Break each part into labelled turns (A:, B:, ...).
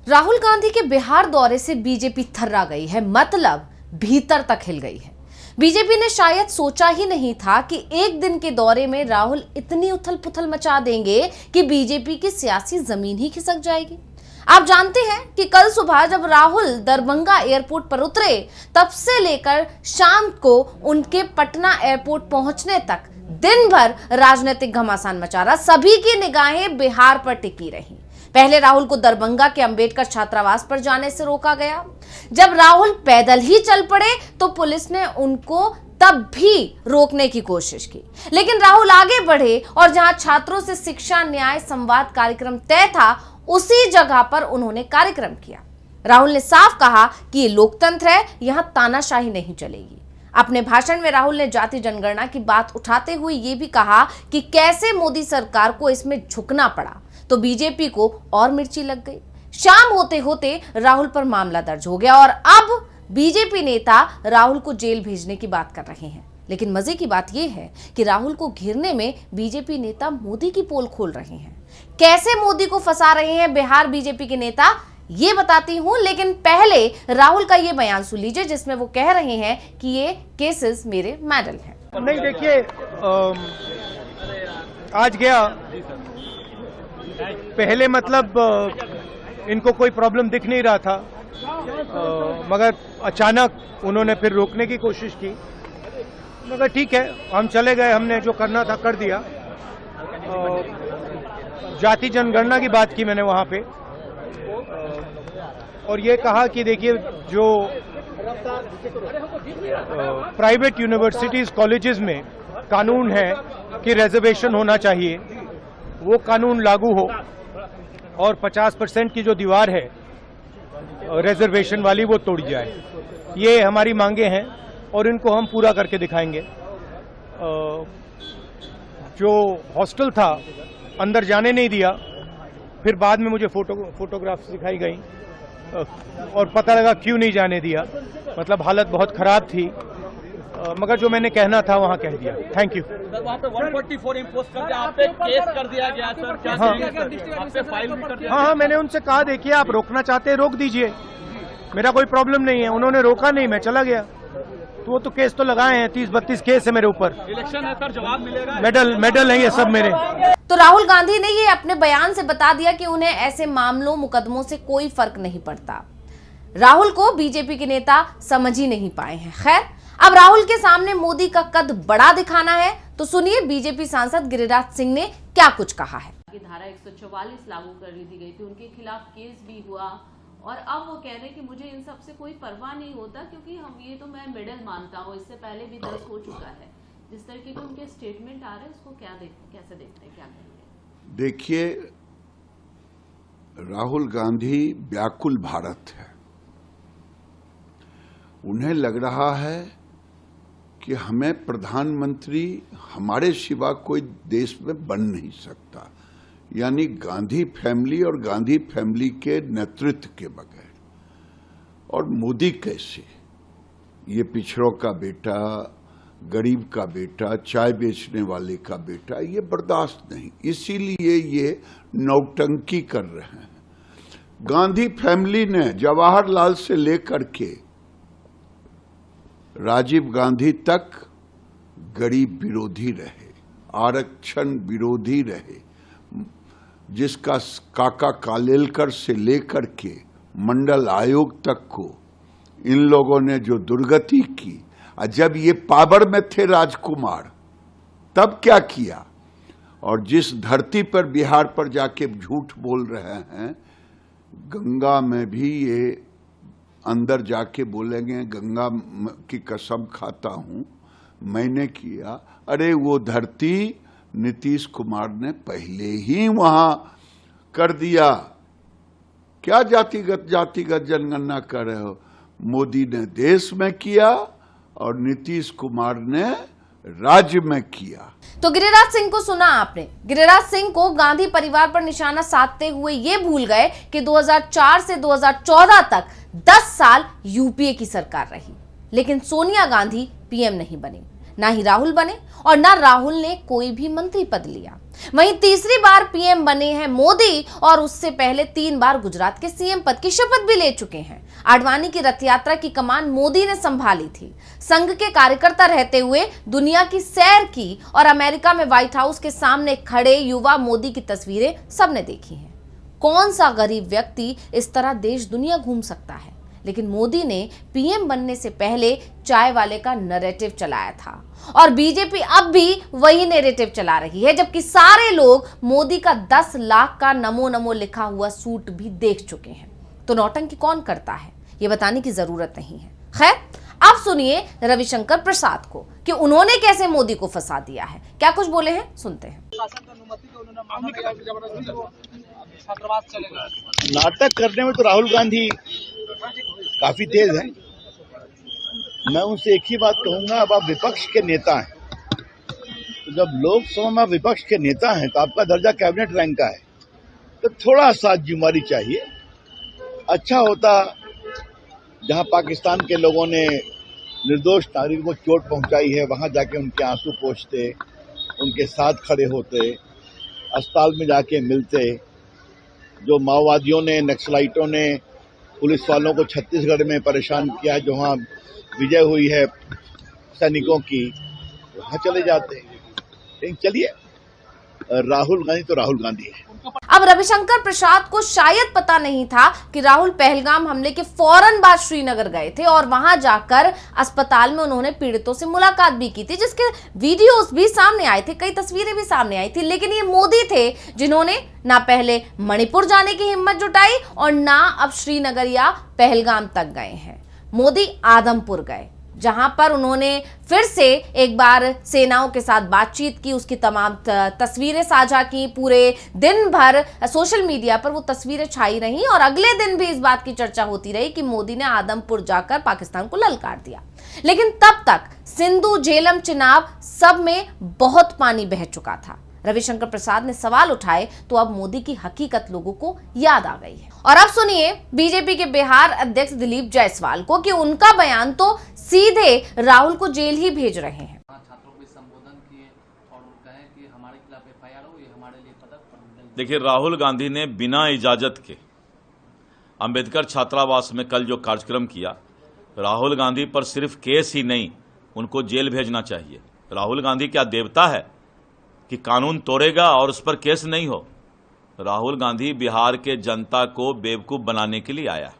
A: राहुल गांधी के बिहार दौरे से बीजेपी थर्रा गई है, मतलब भीतर तक हिल गई है। बीजेपी ने शायद सोचा ही नहीं था कि एक दिन के दौरे में राहुल इतनी उथल पुथल मचा देंगे कि बीजेपी की सियासी जमीन ही खिसक जाएगी। आप जानते हैं कि कल सुबह जब राहुल दरभंगा एयरपोर्ट पर उतरे, तब से लेकर शाम को उनके पटना एयरपोर्ट पहुंचने तक दिन भर राजनीतिक घमासान मचा रहा। सभी की निगाहें बिहार पर टिकी रही। पहले राहुल को दरभंगा के अंबेडकर छात्रावास पर जाने से रोका गया। जब राहुल पैदल ही चल पड़े तो पुलिस ने उनको तब भी रोकने की कोशिश की, लेकिन राहुल आगे बढ़े और जहां छात्रों से शिक्षा न्याय संवाद कार्यक्रम तय था, उसी जगह पर उन्होंने कार्यक्रम किया। राहुल ने साफ कहा कि ये लोकतंत्र है, यहां तानाशाही नहीं चलेगी। अपने भाषण में राहुल ने जाति जनगणना की बात उठाते हुए यह भी कहा कि कैसे मोदी सरकार को इसमें झुकना पड़ा तो बीजेपी को और मिर्ची लग गई। शाम होते होते राहुल पर मामला दर्ज हो गया और अब बीजेपी नेता राहुल को जेल भेजने की बात कर रहे हैं। लेकिन मजे की बात यह है कि राहुल को घेरने में बीजेपी नेता मोदी की पोल खोल रहे हैं। कैसे मोदी को फंसा रहे हैं बिहार बीजेपी के नेता, ये बताती हूं, लेकिन पहले राहुल का ये बयान सुन लीजिए जिसमें वो कह रहे हैं कि ये केसेस मेरे मेडल हैं।
B: नहीं, देखिए, आज गया पहले, मतलब इनको कोई प्रॉब्लम दिख नहीं रहा था, मगर अचानक उन्होंने फिर रोकने की कोशिश की। मगर ठीक है, हम चले गए, हमने जो करना था कर दिया। जाति जनगणना की बात की मैंने वहां पे, और ये कहा कि देखिए, जो प्राइवेट यूनिवर्सिटीज कॉलेजेस में कानून है कि रिजर्वेशन होना चाहिए, वो कानून लागू हो और 50% की जो दीवार है रिजर्वेशन वाली वो तोड़ जाए। ये हमारी मांगे हैं और इनको हम पूरा करके दिखाएंगे। जो हॉस्टल था अंदर जाने नहीं दिया, फिर बाद में मुझे फोटोग्राफ्स दिखाई गई और पता लगा क्यों नहीं जाने दिया, मतलब हालत बहुत खराब थी। मगर जो मैंने कहना था वहाँ कह दिया। Thank you.
C: वहाँ पे 144 इम्पोज कर दिया, आप पे केस कर दिया गया सर, क्या आप पे फाइल भी कर दिया?
B: हाँ, मैंने उनसे कहा देखिए, आप रोकना चाहते हैं रोक दीजिए, मेरा कोई प्रॉब्लम नहीं है। उन्होंने रोका नहीं, मैं चला गया। तो वो तो केस तो लगाए हैं, 30-32 केस है मेरे ऊपर।
C: इलेक्शन है सर, जवाब मिलेगा।
B: मेडल है ये सब मेरे।
A: तो राहुल गांधी ने ये अपने बयान से बता दिया कि उन्हें ऐसे मामलों मुकदमों से कोई फर्क नहीं पड़ता। राहुल को बीजेपी के नेता समझ ही नहीं पाए हैं। खैर, अब राहुल के सामने मोदी का कद बड़ा दिखाना है, तो सुनिए बीजेपी सांसद गिरिराज सिंह ने क्या कुछ कहा है।
D: धारा 144 लागू कर दी गई थी, उनके खिलाफ केस भी हुआ और अब वो कह रहे हैं कि मुझे इन सब से कोई परवाह नहीं होता क्योंकि हम ये तो मैं मेडल मानता हूँ, इससे पहले भी 10 हो चुका है। जिस तरीके के उनके स्टेटमेंट आ रहे हैं, उसको कैसे देखते हैं, क्या कहेंगे?
E: देखिए, राहुल गांधी व्याकुल भारत है। उन्हें लग रहा है कि हमें प्रधानमंत्री हमारे सिवा कोई देश में बन नहीं सकता, यानी गांधी फैमिली और गांधी फैमिली के नेतृत्व के बगैर। और मोदी कैसे, ये पिछड़ों का बेटा, गरीब का बेटा, चाय बेचने वाले का बेटा, ये बर्दाश्त नहीं, इसीलिए ये नौटंकी कर रहे हैं। गांधी फैमिली ने जवाहरलाल से लेकर के राजीव गांधी तक गरीब विरोधी रहे, आरक्षण विरोधी रहे। जिसका काका कालेलकर से लेकर के मंडल आयोग तक को इन लोगों ने जो दुर्गति की, जब ये पावर में थे राजकुमार, तब क्या किया। और जिस धरती पर बिहार पर जाके झूठ बोल रहे हैं, गंगा में भी ये अंदर जाके बोलेंगे गंगा की कसम खाता हूं मैंने किया। अरे वो धरती नीतीश कुमार ने पहले ही वहां कर दिया। क्या जातिगत जनगणना कर रहे हो? मोदी ने देश में किया और नीतीश कुमार ने राज्य में किया।
A: तो गिरिराज सिंह को सुना आपने। गिरिराज सिंह को गांधी परिवार पर निशाना साधते हुए ये भूल गए कि 2004 से 2014 तक 10 साल यूपीए की सरकार रही, लेकिन सोनिया गांधी पीएम नहीं बनी, ना ही राहुल बने और ना राहुल ने कोई भी मंत्री पद लिया। वहीं तीसरी बार पीएम बने हैं मोदी और उससे पहले 3 बार गुजरात के सीएम पद की शपथ भी ले चुके हैं। आडवाणी की रथ यात्रा की कमान मोदी ने संभाली थी। संघ के कार्यकर्ता रहते हुए दुनिया की सैर की और अमेरिका में व्हाइट हाउस के सामने खड़े युवा मोदी की तस्वीरें सबने देखी हैं। कौन सा गरीब व्यक्ति इस तरह देश दुनिया घूम सकता है? लेकिन मोदी ने पीएम बनने से पहले चाय वाले का नैरेटिव चलाया था और बीजेपी अब भी वही नैरेटिव चला रही है, जबकि सारे लोग मोदी का 10 लाख का नमो नमो लिखा हुआ सूट भी देख चुके हैं। तो नौटंकी कौन करता है ये बताने की जरूरत नहीं है। खैर, अब सुनिए रविशंकर प्रसाद को कि उन्होंने कैसे मोदी को फंसा दिया है। क्या कुछ बोले हैं, सुनते हैं।
F: नाटक करने में तो राहुल गांधी काफी तेज है। मैं उनसे एक ही बात कहूंगा, अब आप विपक्ष के नेता हैं, तो जब लोकसभा में विपक्ष के नेता हैं तो आपका दर्जा कैबिनेट रैंक का है, तो थोड़ा सा जिम्मेदारी चाहिए। अच्छा होता जहां पाकिस्तान के लोगों ने निर्दोष नागरिकों को चोट पहुंचाई है वहां जाके उनके आंसू पोंछते, उनके साथ खड़े होते, अस्पताल में जाके मिलते। जो माओवादियों ने, नक्सलाइटों ने पुलिस वालों को छत्तीसगढ़ में परेशान किया है, जो वहां विजय हुई है सैनिकों की, वहां चले जाते हैं। लेकिन चलिए, राहुल गांधी तो राहुल गांधी है।
A: अब रविशंकर प्रसाद को शायद पता नहीं था कि राहुल पहलगाम हमले के फौरन बाद श्रीनगर गए थे और वहां जाकर अस्पताल में उन्होंने पीड़ितों से मुलाकात भी की थी, जिसके वीडियोस भी सामने आए थे, कई तस्वीरें भी सामने आई थी। लेकिन ये मोदी थे जिन्होंने ना पहले मणिपुर जाने की हिम्मत जुटाई और ना अब श्रीनगर या पहलगाम तक गए हैं। मोदी आदमपुर गए, जहां पर उन्होंने फिर से एक बार सेनाओं के साथ बातचीत की, उसकी तमाम तस्वीरें साझा की। पूरे दिन भर सोशल मीडिया पर वो तस्वीरें छाई रहीं और अगले दिन भी इस बात की चर्चा होती रही कि मोदी ने आदमपुर जाकर पाकिस्तान को ललकार दिया। लेकिन तब तक सिंधु, झेलम, चिनाब सब में बहुत पानी बह चुका था। रविशंकर प्रसाद ने सवाल उठाए तो अब मोदी की हकीकत लोगों को याद आ गई है। और अब सुनिए बीजेपी के बिहार अध्यक्ष दिलीप जायसवाल को कि उनका बयान तो सीधे राहुल को जेल ही भेज रहे हैं।
G: छात्रों को संबोधन किए और कहे कि हमारे खिलाफ एफआईआर हो, ये हमारे लिए पदक।
H: देखिए, राहुल गांधी ने बिना इजाजत के अंबेडकर छात्रावास में कल जो कार्यक्रम किया, राहुल गांधी पर सिर्फ केस ही नहीं, उनको जेल भेजना चाहिए। राहुल गांधी क्या देवता है कि कानून तोड़ेगा और उस पर केस नहीं हो? राहुल गांधी बिहार के जनता को बेवकूफ बनाने के लिए आया।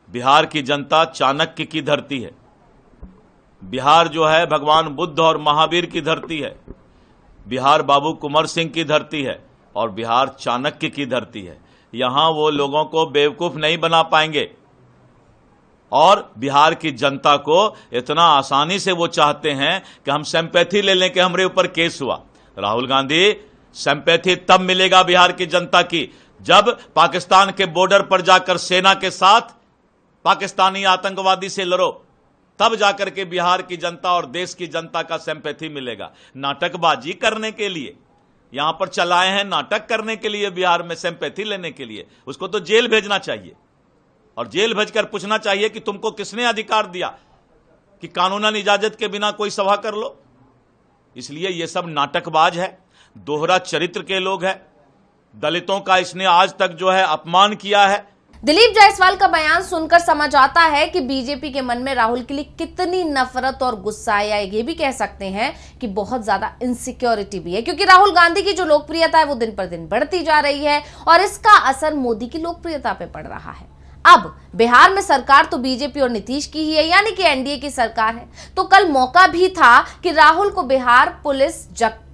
H: बिहार की जनता चाणक्य की धरती है। बिहार जो है भगवान बुद्ध और महावीर की धरती है। बिहार बाबू कुंवर सिंह की धरती है और बिहार चाणक्य की धरती है। यहां वो लोगों को बेवकूफ नहीं बना पाएंगे और बिहार की जनता को इतना आसानी से वो चाहते हैं कि हम सिंपैथी ले लें कि हमारे ऊपर केस हुआ। राहुल गांधी, सिंपैथी तब मिलेगा बिहार की जनता की जब पाकिस्तान के बॉर्डर पर जाकर सेना के साथ पाकिस्तानी आतंकवादी से लड़ो, तब जाकर के बिहार की जनता और देश की जनता का सिंपैथी मिलेगा। नाटकबाजी करने के लिए यहां पर चलाए हैं, नाटक करने के लिए, बिहार में सिंपैथी लेने के लिए, उसको तो जेल भेजना चाहिए और जेल भेजकर पूछना चाहिए कि तुमको किसने अधिकार दिया कि कानूनन इजाजत के बिना कोई सभा कर लो। इसलिए ये सब नाटकबाज है, दोहरा चरित्र के लोग हैं। दलितों का इसने आज तक जो है अपमान किया है।
A: दिलीप जायसवाल का बयान सुनकर समझ आता है कि बीजेपी के मन में राहुल के लिए कितनी नफरत और गुस्सा है, या ये भी कह सकते हैं कि बहुत ज्यादा इनसिक्योरिटी भी है, क्योंकि राहुल गांधी की जो लोकप्रियता है वो दिन पर दिन बढ़ती जा रही है और इसका असर मोदी की लोकप्रियता पे पड़ रहा है। अब बिहार में सरकार तो बीजेपी और नीतीश की ही है, यानी कि एनडीए की सरकार है, तो कल मौका भी था कि राहुल को बिहार पुलिस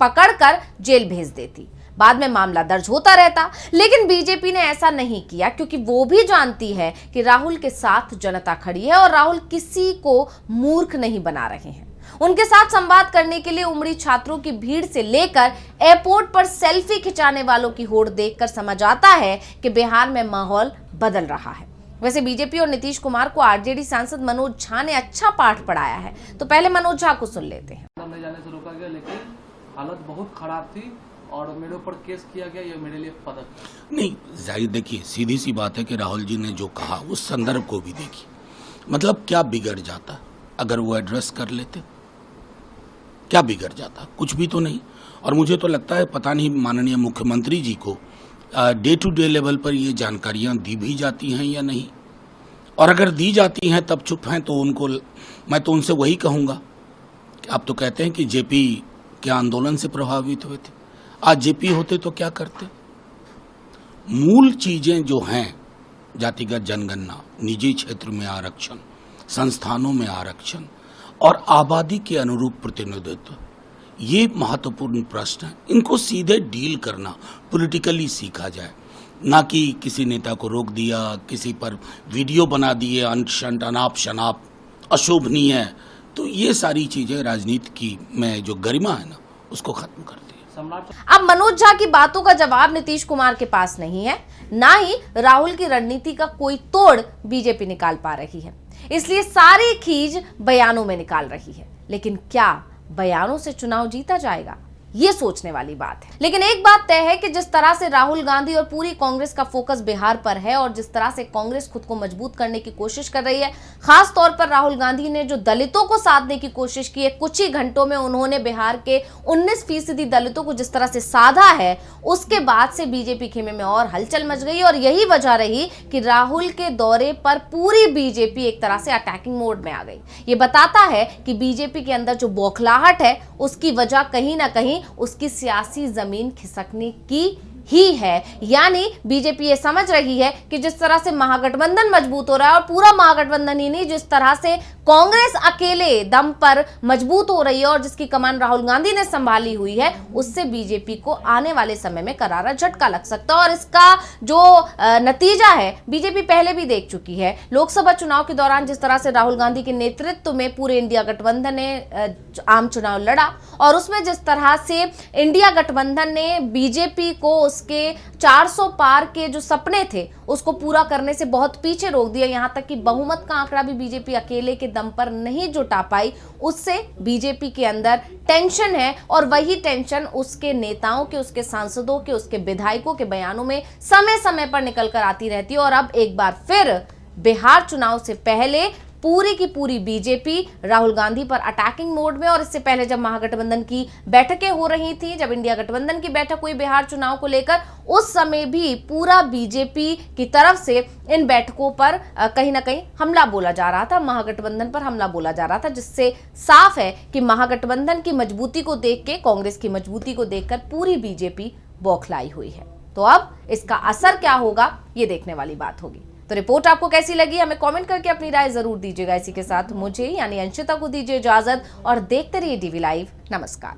A: पकड़कर जेल भेज देती, बाद में मामला दर्ज होता रहता। लेकिन बीजेपी ने ऐसा नहीं किया, क्योंकि वो भी जानती है कि राहुल के साथ जनता खड़ी है और राहुल किसी को मूर्ख नहीं बना रहे हैं। उनके साथ संवाद करने के लिए उमड़ी छात्रों की भीड़ से लेकर एयरपोर्ट पर सेल्फी खिंचाने वालों की होड़ देखकर समझ आता है कि बिहार में माहौल बदल रहा है। वैसे बीजेपी और नीतीश कुमार को आरजेडी सांसद मनोज झा ने अच्छा पाठ पढ़ाया है, तो पहले मनोज झा को सुन लेते हैं।
G: नहीं जाने से रोका गया, लेकिन हालत बहुत खराब थी और मेरे ऊपर केस किया गया, ये मेरे लिए पदक
I: नहीं। जाहिर देखिए, सीधी सी बात है कि राहुल जी ने जो कहा उस संदर्भ को भी देखिए। मतलब क्या बिगड़ जाता अगर वो एड्रेस कर लेते? क्या बिगड़ जाता? कुछ भी तो नहीं। और मुझे तो लगता है पता नहीं माननीय मुख्यमंत्री जी को डे टू डे लेवल पर ये जानकारियां दी भी जाती हैं या नहीं, और अगर दी जाती हैं तब चुप हैं, तो उनको, मैं तो उनसे वही कहूँगा कि आप तो कहते हैं कि जेपी के आंदोलन से प्रभावित हुए थे, आज जेपी होते तो क्या करते। मूल चीजें जो हैं, जातिगत जनगणना, निजी क्षेत्र में आरक्षण, संस्थानों में आरक्षण और आबादी के अनुरूप प्रतिनिधित्व, ये महत्वपूर्ण प्रश्न हैं। इनको सीधे डील करना पॉलिटिकली सीखा जाए, ना कि किसी नेता को रोक दिया, किसी पर वीडियो बना दिए अंट शंट अनाप शनाप अशोभनीय है, तो ये सारी चीजें राजनीति की में जो गरिमा है ना, उसको खत्म कर दी।
A: अब मनोज झा की बातों का जवाब नीतीश कुमार के पास नहीं है, ना ही राहुल की रणनीति का कोई तोड़ बीजेपी निकाल पा रही है, इसलिए सारी खींच बयानों में निकाल रही है। लेकिन क्या बयानों से चुनाव जीता जाएगा, ये सोचने वाली बात है। लेकिन एक बात तय है कि जिस तरह से राहुल गांधी और पूरी कांग्रेस का फोकस बिहार पर है और जिस तरह से कांग्रेस खुद को मजबूत करने की कोशिश कर रही है, खास तौर पर राहुल गांधी ने जो दलितों को साधने की कोशिश की है, कुछ ही घंटों में उन्होंने बिहार के 19% दलितों को जिस तरह से साधा है, उसके बाद से बीजेपी खेमे में और हलचल मच गई। और यही वजह रही कि राहुल के दौरे पर पूरी बीजेपी एक तरह से अटैकिंग मोड में आ गई। ये बताता है कि बीजेपी के अंदर जो बौखलाहट है, उसकी वजह कहीं ना कहीं उसकी सियासी जमीन खिसकने की ही है। यानी बीजेपी ये समझ रही है कि जिस तरह से महागठबंधन मजबूत हो रहा है, और पूरा महागठबंधन ही नहीं, जिस तरह से कांग्रेस अकेले दम पर मजबूत हो रही है और जिसकी कमान राहुल गांधी ने संभाली हुई है, उससे बीजेपी को आने वाले समय में करारा झटका लग सकता है। और इसका जो नतीजा है बीजेपी पहले भी देख चुकी है। लोकसभा चुनाव के दौरान जिस तरह से राहुल गांधी के नेतृत्व में पूरे इंडिया गठबंधन ने आम चुनाव लड़ा, और उसमें जिस तरह से इंडिया गठबंधन ने बीजेपी को उसके 400 पार के जो सपने थे उसको पूरा करने से बहुत पीछे रोक दिया। यहां तक कि बहुमत का आंकड़ा भी बीजेपी अकेले के दम पर नहीं जुटा पाई। उससे बीजेपी के अंदर टेंशन है, और वही टेंशन उसके नेताओं के, उसके सांसदों के, उसके विधायकों के बयानों में समय समय पर निकल कर आती रहती है। और अब एक बार फिर बिहार चुनाव से पहले पूरी की पूरी बीजेपी राहुल गांधी पर अटैकिंग मोड में। और इससे पहले जब महागठबंधन की बैठकें हो रही थी, जब इंडिया गठबंधन की बैठक हुई बिहार चुनाव को लेकर, उस समय भी पूरा बीजेपी की तरफ से इन बैठकों पर कहीं ना कहीं हमला बोला जा रहा था, महागठबंधन पर हमला बोला जा रहा था, जिससे साफ है कि महागठबंधन की मजबूती को देख के, कांग्रेस की मजबूती को देखकर पूरी बीजेपी बौखलाई हुई है। तो अब इसका असर क्या होगा, ये देखने वाली बात होगी। तो रिपोर्ट आपको कैसी लगी, हमें कमेंट करके अपनी राय जरूर दीजिएगा। इसी के साथ मुझे यानी अंशिता को दीजिए इजाजत और देखते रहिए डीवी लाइव। नमस्कार।